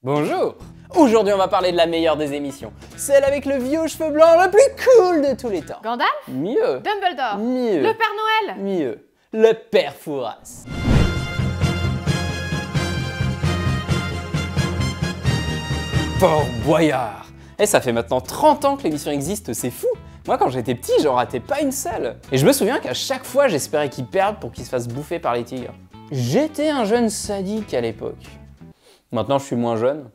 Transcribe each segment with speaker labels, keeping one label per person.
Speaker 1: Bonjour! Aujourd'hui on va parler de la meilleure des émissions, celle avec le vieux aux cheveux blancs le plus cool de tous les temps.
Speaker 2: Gandalf?
Speaker 1: Mieux.
Speaker 2: Dumbledore?
Speaker 1: Mieux.
Speaker 2: Le Père Noël?
Speaker 1: Mieux. Le Père Fouras. Fort Boyard. Et ça fait maintenant 30 ans que l'émission existe, c'est fou. Moi quand j'étais petit, j'en ratais pas une seule. Et je me souviens qu'à chaque fois j'espérais qu'ils perdent pour qu'ils se fassent bouffer par les tigres. J'étais un jeune sadique à l'époque. Maintenant je suis moins jeune.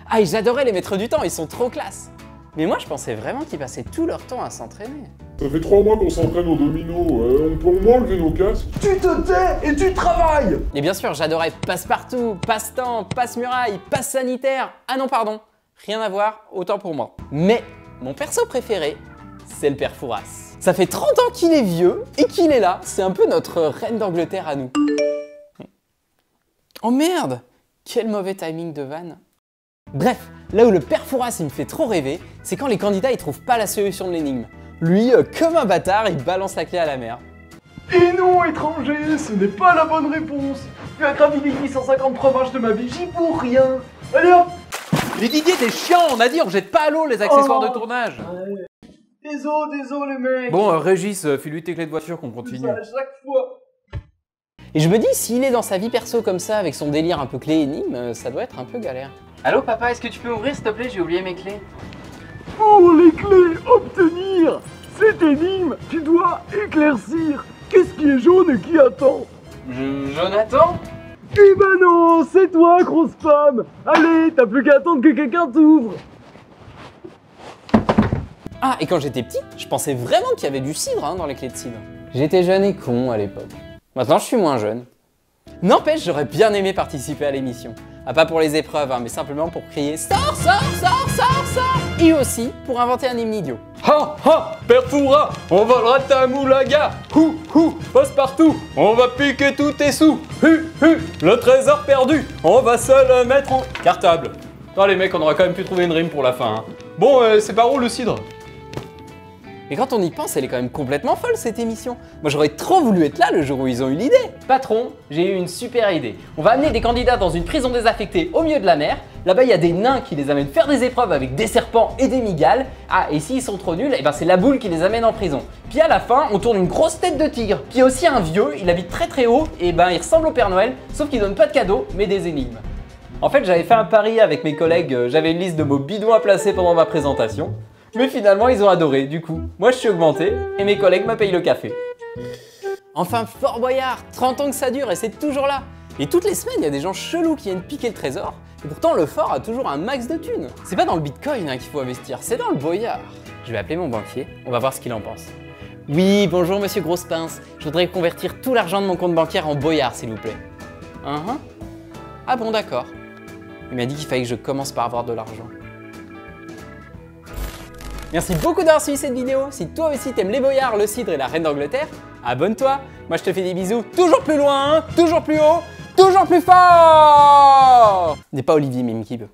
Speaker 1: Ah, et j'adorais les maîtres du temps, ils sont trop classe. Mais moi je pensais vraiment qu'ils passaient tout leur temps à s'entraîner.
Speaker 3: Ça fait 3 mois qu'on s'entraîne au domino, on peut au moins enlever nos casques.
Speaker 4: Tu te tais et tu travailles!
Speaker 1: Et bien sûr, j'adorais Passe-Partout, Passe-Temps, Passe-Muraille, Passe-Sanitaire. Ah non, pardon, rien à voir, autant pour moi. Mais mon perso préféré, c'est le Père Fouras. Ça fait 30 ans qu'il est vieux et qu'il est là, c'est un peu notre reine d'Angleterre à nous. Oh merde! Quel mauvais timing de vanne. Bref, là où le Père Fouras il me fait trop rêver, c'est quand les candidats ils trouvent pas la solution de l'énigme. Lui, comme un bâtard, il balance la clé à la mer.
Speaker 4: Et non, étranger, ce n'est pas la bonne réponse. Tu as gravi les 850 fromages de ma vie, j'y pour rien. Allez hop!
Speaker 5: Mais Didier, t'es chiant, on a dit on jette pas à l'eau les accessoires de tournage.
Speaker 4: Désolé mec.
Speaker 5: Bon, Régis, file-lui tes clés de voiture qu'on continue.
Speaker 4: À chaque fois.
Speaker 1: Et je me dis, s'il est dans sa vie perso comme ça, avec son délire un peu clé énigme, ça doit être un peu galère.
Speaker 6: Allô papa, est-ce que tu peux ouvrir s'il te plaît? J'ai oublié mes clés.
Speaker 4: Pour les clés, obtenir cette énigme, tu dois éclaircir. Qu'est-ce qui est jaune et qui attend?
Speaker 6: Jonathan?
Speaker 4: Eh ben non, c'est toi, grosse femme. Allez, t'as plus qu'à attendre que quelqu'un t'ouvre.
Speaker 1: Ah, et quand j'étais petit, je pensais vraiment qu'il y avait du cidre dans les clés de cidre. J'étais jeune et con à l'époque. Maintenant, je suis moins jeune. N'empêche, j'aurais bien aimé participer à l'émission. Ah, pas pour les épreuves, mais simplement pour crier « Sors, sors, sors, sors, sors !» Et aussi pour inventer un hymne idiot.
Speaker 5: Ha ha, Père Fouras, on volera ta moulaga. Hou hou, Passe-Partout, on va piquer tous tes sous. Hu hu, le trésor perdu, on va se le mettre au cartable. Ah les mecs, on aurait quand même pu trouver une rime pour la fin. Hein. Bon, c'est par où le cidre?
Speaker 1: Et quand on y pense, elle est quand même complètement folle cette émission. Moi j'aurais trop voulu être là le jour où ils ont eu l'idée.
Speaker 6: Patron, j'ai eu une super idée. On va amener des candidats dans une prison désaffectée au milieu de la mer. Là-bas, il y a des nains qui les amènent faire des épreuves avec des serpents et des migales. Ah, et s'ils sont trop nuls, eh ben c'est la boule qui les amène en prison. Puis à la fin, on tourne une grosse tête de tigre. Puis il y a aussi un vieux, il habite très très haut, et ben il ressemble au Père Noël, sauf qu'il donne pas de cadeaux, mais des énigmes. En fait, j'avais fait un pari avec mes collègues, j'avais une liste de mots bidons à placer pendant ma présentation. Mais finalement, ils ont adoré, du coup. Moi, je suis augmenté et mes collègues me payent le café.
Speaker 1: Enfin, Fort Boyard, 30 ans que ça dure et c'est toujours là. Et toutes les semaines, il y a des gens chelous qui viennent piquer le trésor. Et pourtant, le fort a toujours un max de thunes. C'est pas dans le bitcoin qu'il faut investir, c'est dans le Boyard. Je vais appeler mon banquier, on va voir ce qu'il en pense. Oui, bonjour monsieur Grosse Pince. Je voudrais convertir tout l'argent de mon compte bancaire en Boyard, s'il vous plaît. Ah bon, d'accord. Il m'a dit qu'il fallait que je commence par avoir de l'argent. Merci beaucoup d'avoir suivi cette vidéo. Si toi aussi t'aimes les boyards, le cidre et la reine d'Angleterre, abonne-toi. Moi je te fais des bisous toujours plus loin, toujours plus haut, toujours plus fort. N'est pas Olivier Mimkib.